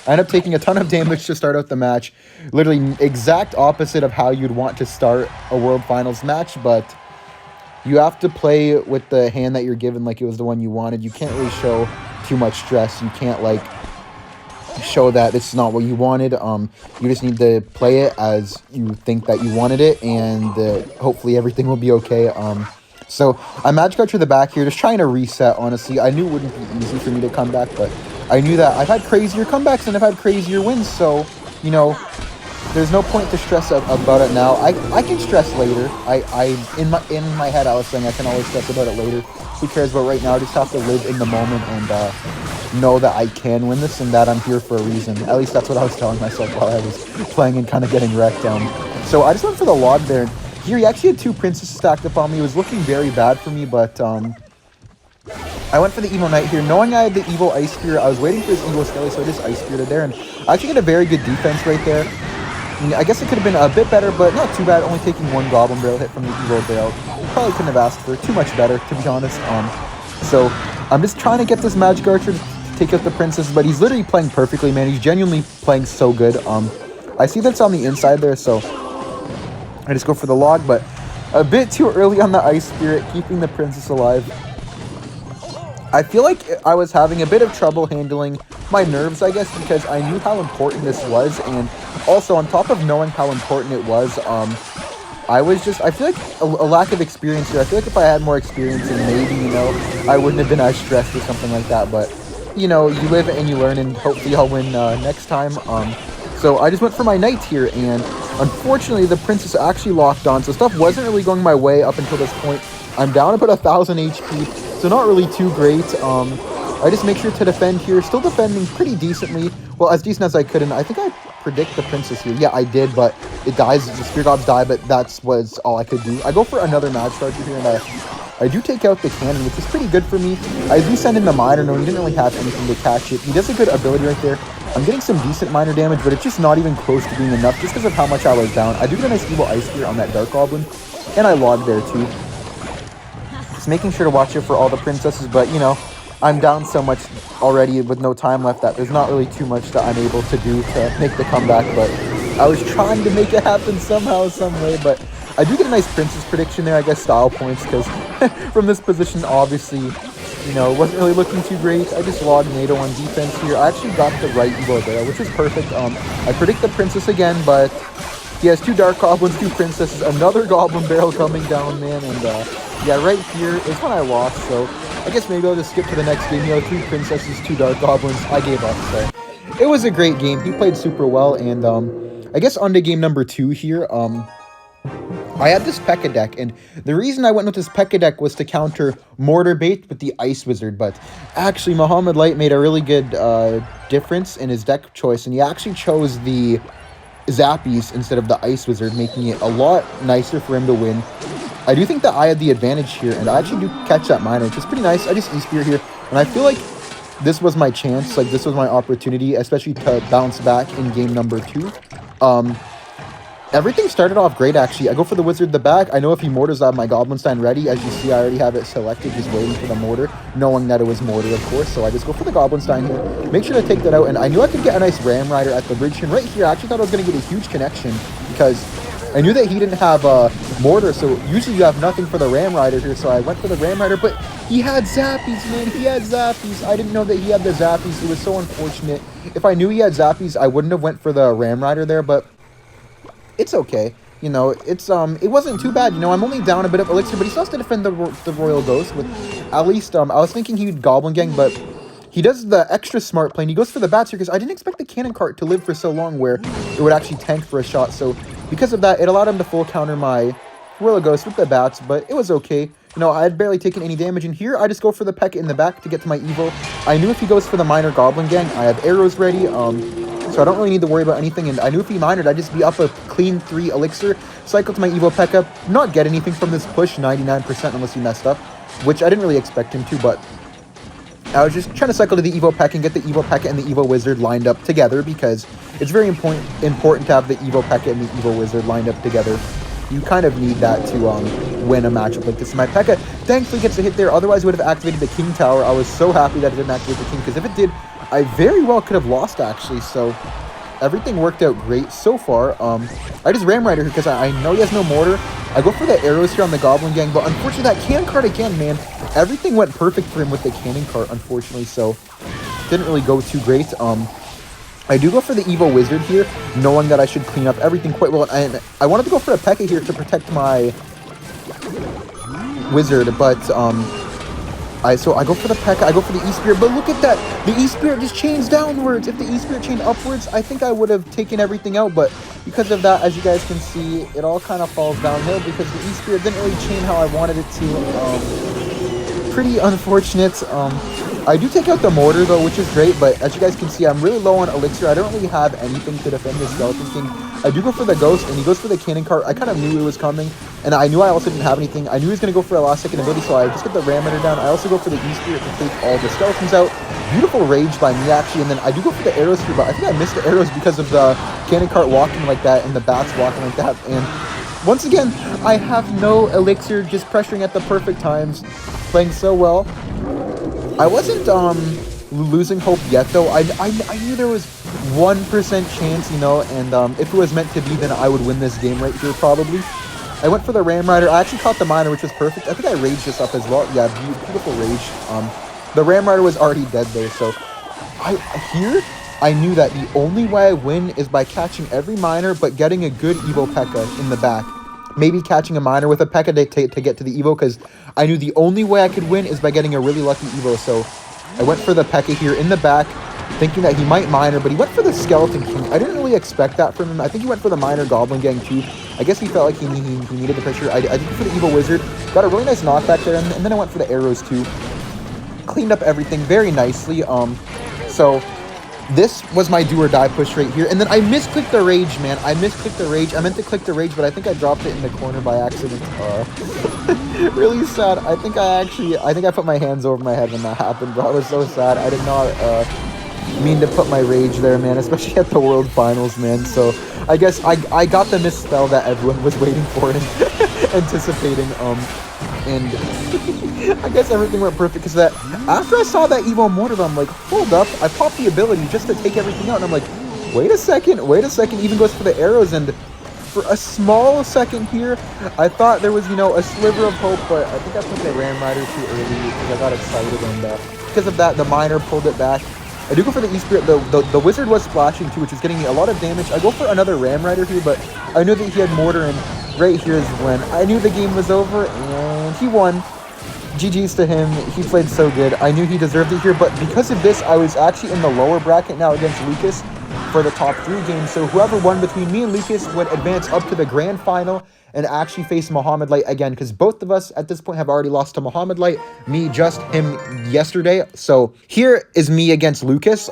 Speaker 1: I ended up taking a ton of damage to start out the match. Literally exact opposite of how you'd want to start a World Finals match, but you have to play with the hand that you're given like it was the one you wanted. You can't really show too much stress. You can't, like, show that this is not what you wanted. You just need to play it as you think that you wanted it, and hopefully everything will be okay. So I magic out to the back here, just trying to reset, honestly. I knew it wouldn't be easy for me to come back, but I knew that I've had crazier comebacks and I've had crazier wins, so, you know, there's no point to stress about it now. I can stress later. In my head, I was saying I can always stress about it later. Who cares? But right now, I just have to live in the moment and know that I can win this and that I'm here for a reason. At least that's what I was telling myself while I was playing and kind of getting wrecked down. So I just went for the log there. Here, he actually had 2 princesses stacked up on me. It was looking very bad for me, but I went for the Evo Knight here. Knowing I had the Evo Ice Spirit, I was waiting for his Evo Skelly, so I just Ice Spirited there. And I actually get a very good defense right there. I guess it could have been a bit better, but not too bad. Only taking 1 Goblin Barrel hit from the Evo Barrel. Probably couldn't have asked for too much better, to be honest. So I'm just trying to get this Magic Archer to take out the Princess, but he's literally playing perfectly, man. He's genuinely playing so good. I see that's on the inside there, so I just go for the log, but a bit too early on the Ice Spirit, keeping the Princess alive. I feel like I was having a bit of trouble handling my nerves, I guess, because I knew how important this was, and also on top of knowing how important it was, I feel like a lack of experience here. I feel like if I had more experience, and maybe, you know, I wouldn't have been as stressed or something like that, but, you know, you live and you learn, and hopefully I'll win next time. So I just went for my knight here, and unfortunately the princess actually locked on, so stuff wasn't really going my way up until this point. I'm down about 1,000 HP, so not really too great. I just make sure to defend here, still defending pretty decently, well, as decent as I could, and I think I predict the princess here. Yeah, I did, but it dies, the Spear Gobs die, but that was all I could do. I go for another Magic Charger here, and I do take out the cannon, which is pretty good for me. I do send in the Miner, no, he didn't really have anything to catch it. He does a good ability right there. I'm getting some decent Miner damage, but it's just not even close to being enough, just because of how much I was down. I do get a nice Evil Ice Spear on that Dark Goblin, and I log there too. Just making sure to watch it for all the princesses, but, you know, I'm down so much already with no time left that there's not really too much that I'm able to do to make the comeback, but I was trying to make it happen somehow, some way, but I do get a nice princess prediction there, I guess style points, because from this position, obviously, you know, it wasn't really looking too great. I just logged NATO on defense here. I actually got the right Evo there, which was perfect. I predict the princess again, but He has 2 Dark Goblins, 2 Princesses, another Goblin Barrel coming down, man, and yeah, right here is when I lost, so I guess maybe I'll just skip to the next game. You know, 3 Princesses, 2 Dark Goblins, I gave up, so it was a great game. He played super well, and I guess on to game number 2 here. I had this Pekka deck, and the reason I went with this Pekka deck was to counter Mortar Bait with the Ice Wizard, but actually Muhammad Light made a really good difference in his deck choice, and he actually chose the Zappies instead of the Ice Wizard, making it a lot nicer for him to win. I do think that I had the advantage here, and I actually do catch that Miner, which is pretty nice. I just E-Spear here, and I feel like this was my chance, like this was my opportunity, especially to bounce back in game number 2. Everything started off great, actually. I go for the Wizard the back. I know if he Mortars, I have my Goblin Stein ready. As you see, I already have it selected, just waiting for the Mortar, knowing that it was Mortar, of course. So I just go for the Goblin Stein here. Make sure to take that out, and I knew I could get a nice Ram Rider at the bridge. And right here, I actually thought I was going to get a huge connection, because I knew that he didn't have a Mortar, so usually you have nothing for the Ram Rider here. So I went for the Ram Rider, but he had Zappies, man. He had Zappies. I didn't know that he had the Zappies. It was so unfortunate. If I knew he had Zappies, I wouldn't have went for the Ram Rider there, but it's okay. You know, it's it wasn't too bad. You know, I'm only down a bit of elixir, but he still has to defend the Royal Ghost with at least, I was thinking he would Goblin Gang, but he does the extra smart play, and he goes for the bats here, because I didn't expect the Cannon Cart to live for so long where it would actually tank for a shot. So because of that, it allowed him to full counter my Royal Ghost with the bats, but it was okay. You know, I had barely taken any damage, and here I just go for the Pekka in the back to get to my Evo. I knew if he goes for the Minor Goblin Gang, I have arrows ready, so I don't really need to worry about anything, and I knew if he minored, I'd just be up a clean 3 elixir, cycle to my Evo Pekka, not get anything from this push, 99% unless he messed up, which I didn't really expect him to, but I was just trying to cycle to the Evo Pekka and get the Evo Pekka and the Evo Wizard lined up together, because it's very important to have the Evo Pekka and the Evo Wizard lined up together. You kind of need that to win a matchup like this. My Pekka thankfully gets a hit there, otherwise I would have activated the King Tower. I was so happy that it didn't activate the King, because if it did, I very well could have lost, actually, so everything worked out great so far. I just Ram Rider here because I know he has no Mortar. I go for the arrows here on the Goblin Gang, but unfortunately that Cannon Cart again, man, everything went perfect for him with the Cannon Cart, unfortunately, so didn't really go too great. I do go for the Evo Wizard here, knowing that I should clean up everything quite well, and I wanted to go for a Pekka here to protect my Wizard, but so I go for the Pekka, I go for the E-Spirit, but look at that! The E-Spirit just chains downwards! If the E-Spirit chained upwards, I think I would have taken everything out, but because of that, as you guys can see, it all kind of falls downhill, because the E-Spirit didn't really chain how I wanted it to. Pretty unfortunate. I do take out the Mortar, though, which is great, but as you guys can see, I'm really low on elixir. I don't really have anything to defend the Skeleton King. I do go for the Ghost, and he goes for the Cannon Cart. I kind of knew it was coming, and I knew I also didn't have anything. I knew he was going to go for a last-second ability, so I just get the Ram Rider down. I also go for the E-Spirit to take all the Skeletons out. Beautiful Rage by me, actually, and then I do go for the arrows here, but I think I missed the arrows because of the Cannon Cart walking like that and the Bats walking like that, and once again, I have no elixir, just pressuring at the perfect times, playing so well. I wasn't losing hope yet, though. I knew there was 1% chance, you know, and if it was meant to be, then I would win this game right here, probably. I went for the Ram Rider. I actually caught the Miner, which was perfect. I think I raged this up as well. Yeah, beautiful rage. The Ram Rider was already dead there, so I knew that the only way I win is by catching every Miner, but getting a good Evo Pekka in the back. Maybe catching a Miner with a Pekka to get to the Evo, because I knew the only way I could win is by getting a really lucky Evo, so I went for the Pekka here in the back, thinking that he might Miner, but he went for the Skeleton King. I didn't really expect that from him. I think he went for the Minor Goblin Gang too. I guess he felt like he needed the pressure. I did for the Evo Wizard, got a really nice knockback there, and then I went for the arrows too. Cleaned up everything very nicely. So this was my do or die push right here, and then I misclicked the Rage, man. I misclicked the Rage. I meant to click the Rage, but I think I dropped it in the corner by accident. Really sad. I think I put my hands over my head when that happened, bro. I was so sad. I did not mean to put my Rage there, man, especially at the World Finals, man. So I guess I got the misspell that everyone was waiting for and anticipating, and I guess everything went perfect, because that after I saw that Evo Mortar, I'm like, hold up, I popped the ability just to take everything out, and I'm like, wait a second, even goes for the arrows, and for a small second here, I thought there was, you know, a sliver of hope, but I think I put the Ram Rider too early because I got excited, and because of that, the Miner pulled it back. I do go for the E-Spirit. The Wizard was splashing too, which is getting me a lot of damage. I go for another Ram Rider here, but I knew that he had Mortar, and right here is when I knew the game was over, and he won. GG's to him. He played so good. I knew he deserved it here, but because of this, I was actually in the lower bracket now against Lucas for the top 3 games. So whoever won between me and Lucas would advance up to the grand final and actually face Muhammad Light again, because both of us at this point have already lost to Muhammad Light. Me, just him yesterday. So here is me against Lucas.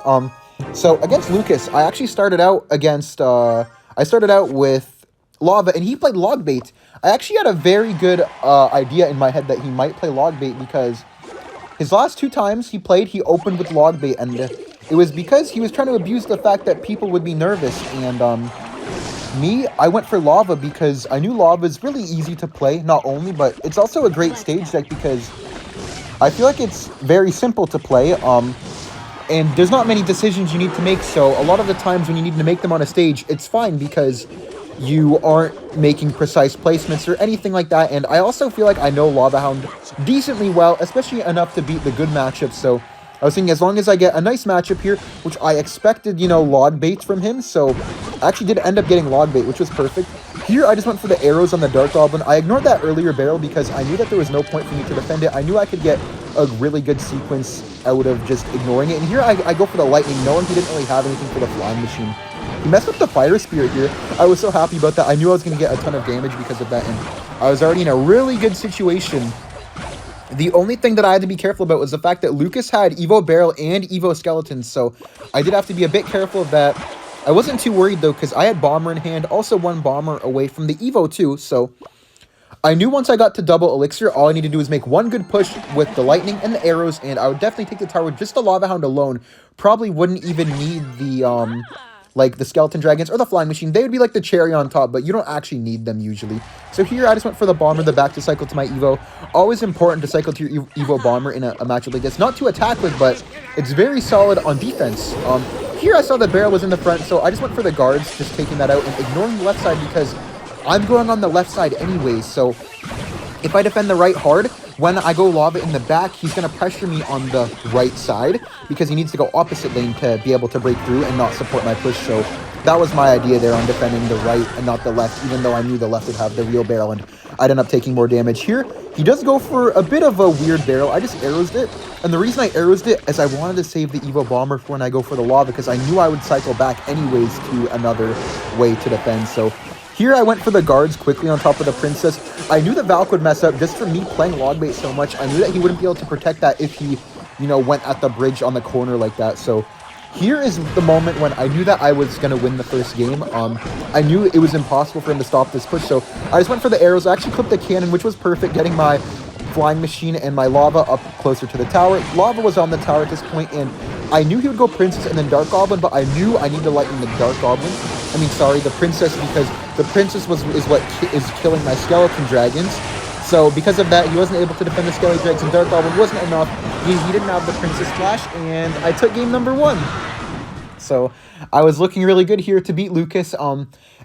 Speaker 1: So against Lucas, I actually started out against, I started out with Lava, and he played Logbait. I actually had a very good idea in my head that he might play Logbait, because his last 2 times he played, he opened with Logbait, and it was because he was trying to abuse the fact that people would be nervous. And me, I went for Lava because I knew Lava is really easy to play, not only, but it's also a great stage deck because I feel like it's very simple to play, and there's not many decisions you need to make, so a lot of the times when you need to make them on a stage, it's fine because you aren't making precise placements or anything like that. And I also feel like I know Lava Hound decently well, especially enough to beat the good matchups, so I was thinking as long as I get a nice matchup here, which I expected, you know, Logbait from him, so I actually did end up getting Logbait, which was perfect. Here, I just went for the arrows on the Dark Goblin. I ignored that earlier barrel because I knew that there was no point for me to defend it. I knew I could get a really good sequence out of just ignoring it. And here, I go for the Lightning, knowing he didn't really have anything for the Flying Machine. He messed up the Fire Spirit here. I was so happy about that. I knew I was going to get a ton of damage because of that, and I was already in a really good situation. The only thing that I had to be careful about was the fact that Lucas had Evo Barrel and Evo Skeletons, so I did have to be a bit careful of that. I wasn't too worried, though, because I had Bomber in hand, also 1 Bomber away from the Evo, too, so I knew once I got to double Elixir, all I needed to do was make 1 good push with the Lightning and the arrows, and I would definitely take the tower with just the Lava Hound alone. Probably wouldn't even need the, like the Skeleton Dragons or the Flying Machine. They would be like the cherry on top, but you don't actually need them usually. So here I just went for the Bomber, the back to cycle to my Evo. Always important to cycle to your Evo Bomber in a matchup like this. Not to attack with, but it's very solid on defense. Here I saw the barrel was in the front, so I just went for the guards, just taking that out and ignoring the left side because I'm going on the left side anyways. So if I defend the right hard, when I go Lava in the back, he's going to pressure me on the right side because he needs to go opposite lane to be able to break through and not support my push. So that was my idea there on defending the right and not the left, even though I knew the left would have the real barrel, and I'd end up taking more damage. Here, he does go for a bit of a weird barrel. I just arrows it, and the reason I arrows it is I wanted to save the Evo Bomber for when I go for the Lava because I knew I would cycle back anyways to another way to defend. So here I went for the guards quickly on top of the Princess. I knew the Valk would mess up just for me playing Logbait so much. I knew that he wouldn't be able to protect that if he, you know, went at the bridge on the corner like that. So here is the moment when I knew that I was going to win the first game. I knew it was impossible for him to stop this push, so I just went for the arrows. I actually clipped the cannon, which was perfect, getting my Flying Machine and my Lava up closer to the tower. Lava was on the tower at this point, and I knew he would go Princess and then Dark Goblin, but I knew I needed to lighten the Dark Goblin. I mean, sorry, the Princess, because the Princess is what is killing my Skeleton Dragons. So because of that, he wasn't able to defend the Skeleton Dragons, and Dark Goblin wasn't enough. He didn't have the Princess Flash, and I took game number 1. So I was looking really good here to beat Lucas.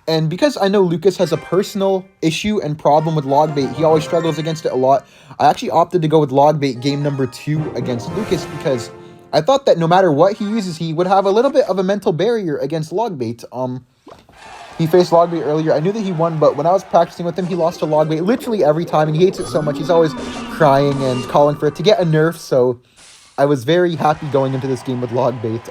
Speaker 1: And because I know Lucas has a personal issue and problem with Logbait, he always struggles against it a lot. I actually opted to go with Logbait game number 2 against Lucas because I thought that no matter what he uses, he would have a little bit of a mental barrier against Logbait. He faced Logbait earlier. I knew that he won, but when I was practicing with him, he lost to Logbait literally every time, and he hates it so much. He's always crying and calling for it to get a nerf, so I was very happy going into this game with Logbait.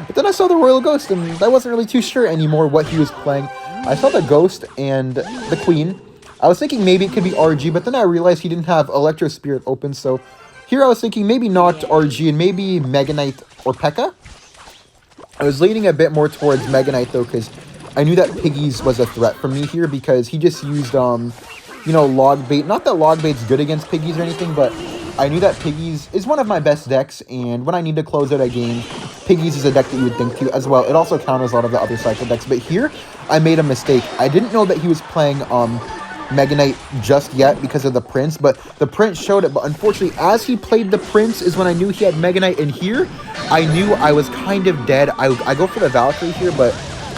Speaker 1: But then I saw the Royal Ghost, and I wasn't really too sure anymore what he was playing. I saw the Ghost and the Queen. I was thinking maybe it could be RG, but then I realized he didn't have Electro Spirit open, so here I was thinking maybe not RG and maybe Mega Knight or Pekka. I was leaning a bit more towards Mega Knight, though, because I knew that Piggies was a threat for me here because he just used, you know, Logbait. Not that Logbait's good against Piggies or anything, but I knew that Piggies is one of my best decks, and when I need to close out a game, Piggies is a deck that you would think to as well. It also counters a lot of the other cycle decks, but here I made a mistake. I didn't know that he was playing Mega Knight just yet because of the Prince, but the Prince showed it. But unfortunately, as he played the Prince is when I knew he had Mega Knight, and here I knew I was kind of dead. I go for the Valkyrie here, but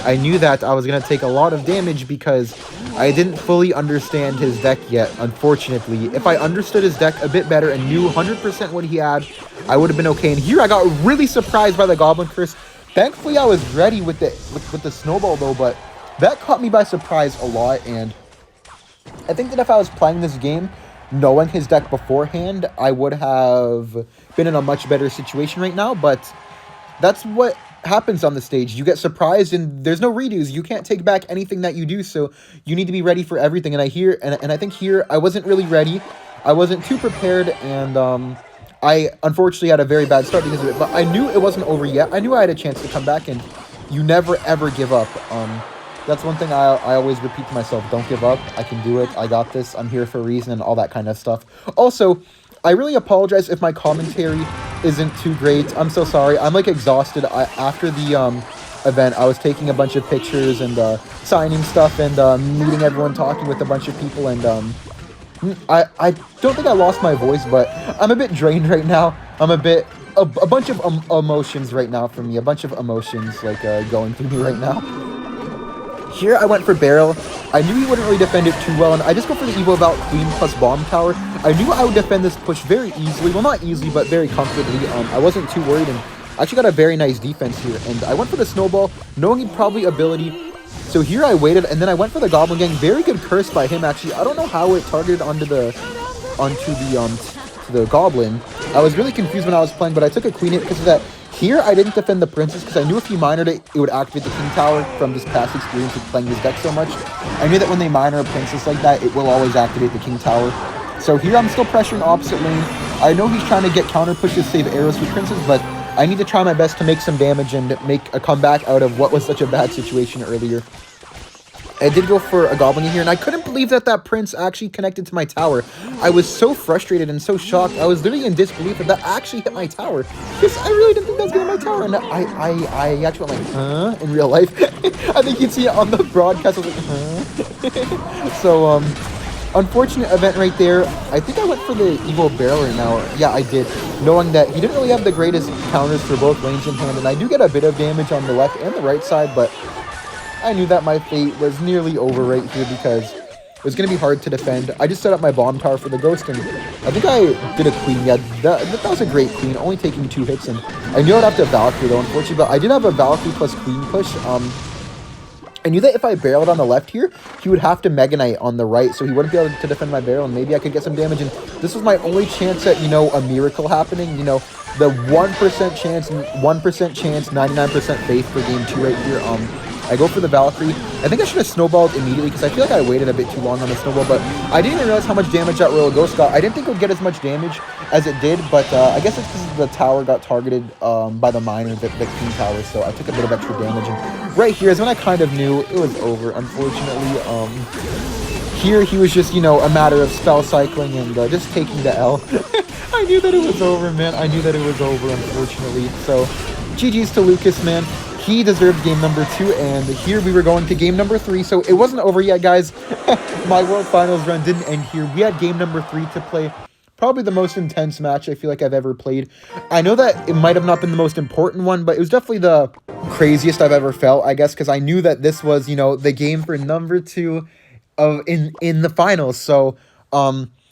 Speaker 1: I knew that I was going to take a lot of damage because I didn't fully understand his deck yet, unfortunately. If I understood his deck a bit better and knew 100% what he had, I would have been okay. And here I got really surprised by the Goblin Curse. Thankfully, I was ready with the Snowball, though, but that caught me by surprise a lot. And I think that if I was playing this game knowing his deck beforehand, I would have been in a much better situation right now. But that's what happens on the stage. You get surprised and there's no redos. You can't take back anything that you do, so you need to be ready for everything. And I think here I wasn't really ready. I wasn't too prepared, and I unfortunately had a very bad start because of it, but I knew it wasn't over yet. I knew I had a chance to come back, and you never ever give up. That's one thing I always repeat to myself: don't give up. I can do it. I got this. I'm here for a reason, and all that kind of stuff. Also, I really apologize if my commentary isn't too great. I'm so sorry. I'm like exhausted. After the event, I was taking a bunch of pictures and signing stuff and meeting everyone, talking with a bunch of people, and I don't think I lost my voice, but I'm a bit drained right now. I'm a bunch of emotions right now for me. A bunch of emotions like going through me right now. Here I went for Barrel. I knew he wouldn't really defend it too well, and I just go for the Evo About Queen plus Bomb Tower. I knew I would defend this push very easily. Well, not easily, but very comfortably. I wasn't too worried, and I actually got a very nice defense here. And I went for the Snowball, knowing he'd probably ability. So here I waited, and then I went for the Goblin Gang. Very good curse by him, actually. I don't know how it targeted onto the Goblin. I was really confused when I was playing, but I took a Queen hit because of that. Here, I didn't defend the Princess because I knew if he minored it, it would activate the King Tower from just past experience with playing this deck so much. I knew that when they minor a Princess like that, it will always activate the King Tower. So here, I'm still pressuring opposite lane. I know he's trying to get counter push to save arrows with Princess, but I need to try my best to make some damage and make a comeback out of what was such a bad situation earlier. I did go for a Goblin here, and I couldn't believe that that Prince actually connected to my tower. I was so frustrated and so shocked. I was literally in disbelief that that actually hit my tower. Because I really didn't think that was going to hit my tower. And I actually went like, huh? In real life. I think you'd see it on the broadcast. I was like, huh? So, unfortunate event right there. I think I went for the Evil Barrel right now. Yeah, I did. Knowing that he didn't really have the greatest counters for both lanes in hand. And I do get a bit of damage on the left and the right side, but I knew that my fate was nearly over right here because it was going to be hard to defend. I just set up my Bomb Tower for the Ghost, and I think I did a Queen. Yeah, that was a great Queen, only taking 2 hits, and I knew I'd have to Valkyrie, though, unfortunately, but I did have a Valkyrie plus Queen push. I knew that if I barreled on the left here, he would have to Mega Knight on the right, so he wouldn't be able to defend my barrel, and maybe I could get some damage, and this was my only chance at, you know, a miracle happening, you know, the 1% chance, 99% faith for game 2 right here. I go for the Valkyrie. I think I should have snowballed immediately because I feel like I waited a bit too long on the snowball, but I didn't even realize how much damage that Royal Ghost got. I didn't think it would get as much damage as it did, but I guess it's because the tower got targeted by the miner, the King Tower, so I took a bit of extra damage. And right here is when I kind of knew it was over, unfortunately. Here he was just, you know, a matter of spell cycling and just taking the L. I knew that it was over, man. I knew that it was over, unfortunately. So, GG's to Lucas, man. He deserved game number 2, and here we were going to game number 3, so it wasn't over yet, guys. My World Finals run didn't end here. We had game number 3 to play. Probably the most intense match I feel like I've ever played. I know that it might have not been the most important one, but it was definitely the craziest I've ever felt, I guess, because I knew that this was, you know, the game for number 2 in the finals. So,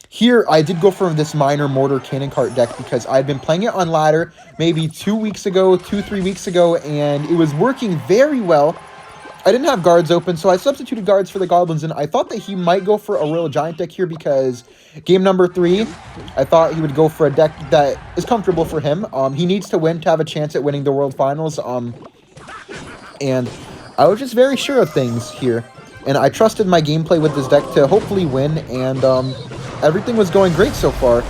Speaker 1: here, I did go for this minor Mortar Cannon Cart deck because I had been playing it on ladder maybe 3 weeks ago, and it was working very well. I didn't have guards open, so I substituted guards for the Goblins, and I thought that he might go for a Royal Giant deck here because game number 3, I thought he would go for a deck that is comfortable for him. He needs to win to have a chance at winning the World Finals, and I was just very sure of things here. And I trusted my gameplay with this deck to hopefully win, and everything was going great so far.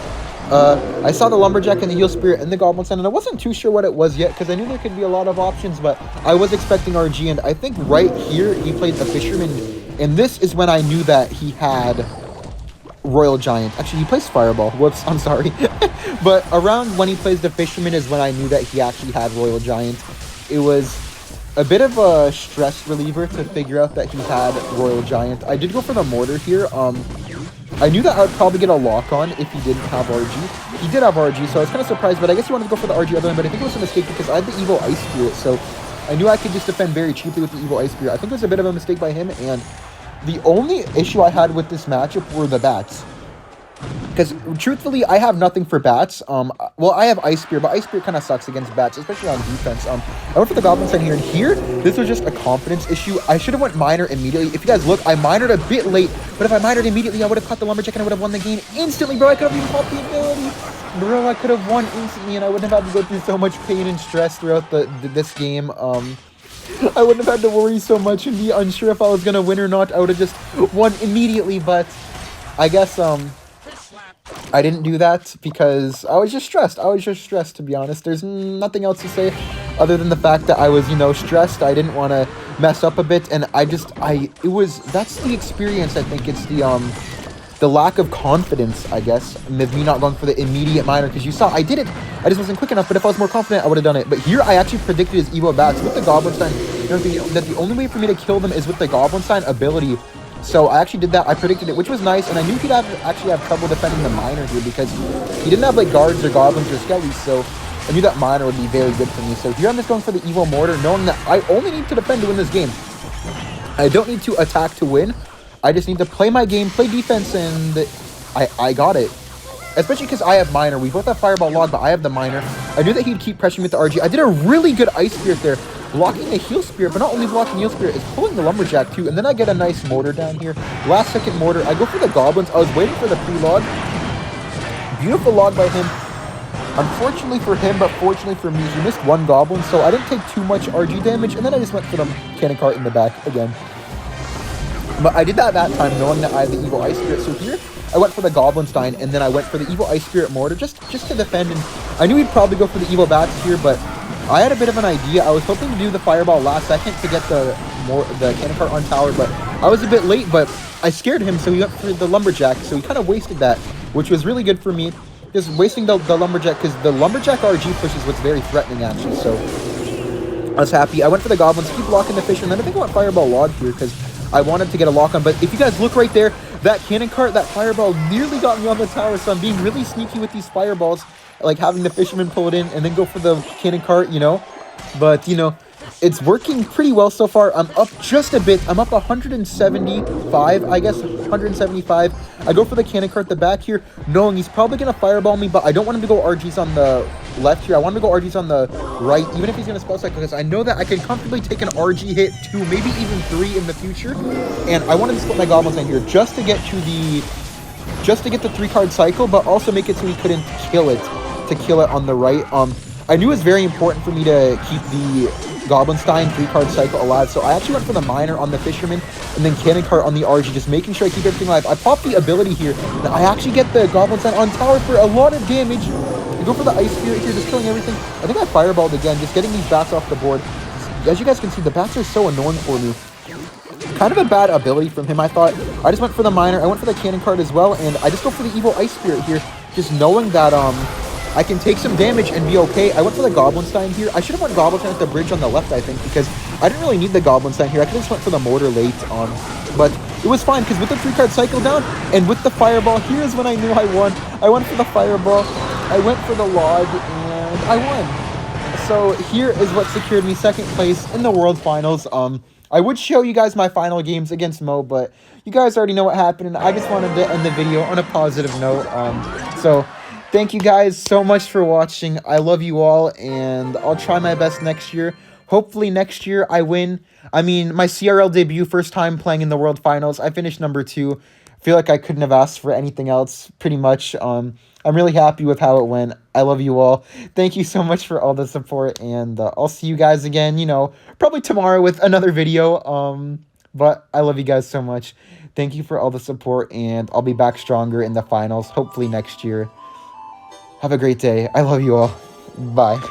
Speaker 1: I saw the Lumberjack and the Heal Spirit and the Goblin Sun, and I wasn't too sure what it was yet because I knew there could be a lot of options, but I was expecting RG, and I think right here he played the Fisherman, and this is when I knew that he had Royal Giant. Actually, he plays Fireball. Whoops, I'm sorry. But around when he plays the Fisherman is when I knew that he actually had Royal Giant. It was a bit of a stress reliever to figure out that he had Royal Giant. I did go for the Mortar here. I knew that I would probably get a lock on if he didn't have RG. He did have RG, so I was kind of surprised, but I guess he wanted to go for the RG other one, but I think it was a mistake because I had the Evil Ice Spirit, so I knew I could just defend very cheaply with the Evil Ice Spear. I think it was a bit of a mistake by him, and the only issue I had with this matchup were the bats. Because, truthfully, I have nothing for bats. Well, I have Ice Spear, but Ice Spear kind of sucks against bats, especially on defense. I went for the Goblin Sign here, and here, this was just a confidence issue. I should have went Minor immediately. If you guys look, I Minored a bit late, but if I Minored immediately, I would have caught the Lumberjack, and I would have won the game instantly, bro. I could have even popped the ability. Bro, I could have won instantly, and I wouldn't have had to go through so much pain and stress throughout this game. I wouldn't have had to worry so much and be unsure if I was going to win or not. I would have just won immediately, but I guess, I didn't do that because I was just stressed. To be honest. There's nothing else to say other than the fact that I was, you know, stressed. I didn't want to mess up a bit, and that's the experience. I think it's the lack of confidence, I guess, with me not going for the immediate Minor, because you saw I did it. I just wasn't quick enough, but if I was more confident, I would have done it. But here, I actually predicted his Evo Bats with the Goblin Sign. You know, that the only way for me to kill them is with the Goblin Sign ability. So I actually did that. I predicted it, which was nice, and I knew he'd actually have trouble defending the Minor here because he didn't have like guards or goblins or skellies, so I knew that Minor would be very good for me. So here I'm just going for the Evo Mortar, knowing that I only need to defend to win this game. I don't need to attack to win. I just need to play my game, play defense, and I got it. Especially because I have Minor. We both have Fireball Log, but I have the Minor. I knew that he'd keep pressuring me with the RG. I did a really good Ice Spirit there, blocking the Heal Spirit, but not only blocking Heal Spirit, it's pulling the Lumberjack too. And then I get a nice Mortar down here. Last second Mortar. I go for the Goblins. I was waiting for the pre-log. Beautiful log by him. Unfortunately for him, but fortunately for me, he missed one Goblin, so I didn't take too much RG damage, and then I just went for the Cannon Cart in the back again. But I did that time knowing that I had the Evil Ice Spirit. So here, I went for the Goblin Stein, and then I went for the Evil Ice Spirit Mortar just to defend. And I knew he'd probably go for the Evil Bats here, but I had a bit of an idea. I was hoping to do the Fireball last second to get the Cannon Cart on tower, but I was a bit late, but I scared him, so he went for the Lumberjack. So he kind of wasted that, which was really good for me. Just wasting the Lumberjack, because the Lumberjack RG push is what's very threatening, actually. So I was happy. I went for the Goblins, keep blocking the fish, and then I think I went Fireball Log here, because I wanted to get a lock on. But if you guys look right there, that Cannon Cart, that Fireball nearly got me on the tower, so I'm being really sneaky with these Fireballs, like having the Fisherman pull it in and then go for the Cannon Cart, you know. But, you know, it's working pretty well so far. I'm up just a bit. I'm up 175, I guess, 175. I go for the Cannon Cart at the back here, knowing he's probably going to Fireball me, but I don't want him to go RGs on the left here. I want him to go RGs on the right, even if he's going to Spell Cycle, because I know that I can comfortably take an RG hit 2, maybe even 3 in the future. And I wanted to split my Goblins in here just to get to the 3-card cycle, but also make it so he couldn't kill it, on the right. I knew it was very important for me to keep the Goblin Stein 3-card cycle alive, so I actually went for the Minor on the Fisherman and then Cannon Cart on the RG, just making sure I keep everything alive. I popped the ability here, and I actually get the Goblin Stein on tower for a lot of damage. I go for the Ice Spirit here, just killing everything. I think I Fireballed again, just getting these bats off the board. As you guys can see, the bats are so annoying for me. Kind of a bad ability from him, I thought. I just went for the Minor, I went for the Cannon Cart as well, and I just go for the Evil Ice Spirit here, just knowing that, I can take some damage and be okay. I went for the Goblin Stein here. I should have went Goblin Stein at the bridge on the left, I think, because I didn't really need the Goblin Stein here. I could have just went for the Mortar late, but it was fine, because with the 3-card cycle down, and with the Fireball, here's when I knew I won. I went for the Fireball, I went for the Log, and I won. So here is what secured me 2nd place in the World Finals. I would show you guys my final games against Mo, but you guys already know what happened, and I just wanted to end the video on a positive note. So thank you guys so much for watching. I love you all, and I'll try my best next year. Hopefully next year I win. I mean, my CRL debut, first time playing in the World Finals. I finished number 2. I feel like I couldn't have asked for anything else, pretty much. I'm really happy with how it went. I love you all. Thank you so much for all the support, and I'll see you guys again, you know, probably tomorrow with another video. But I love you guys so much. Thank you for all the support, and I'll be back stronger in the finals, hopefully next year. Have a great day. I love you all. Bye.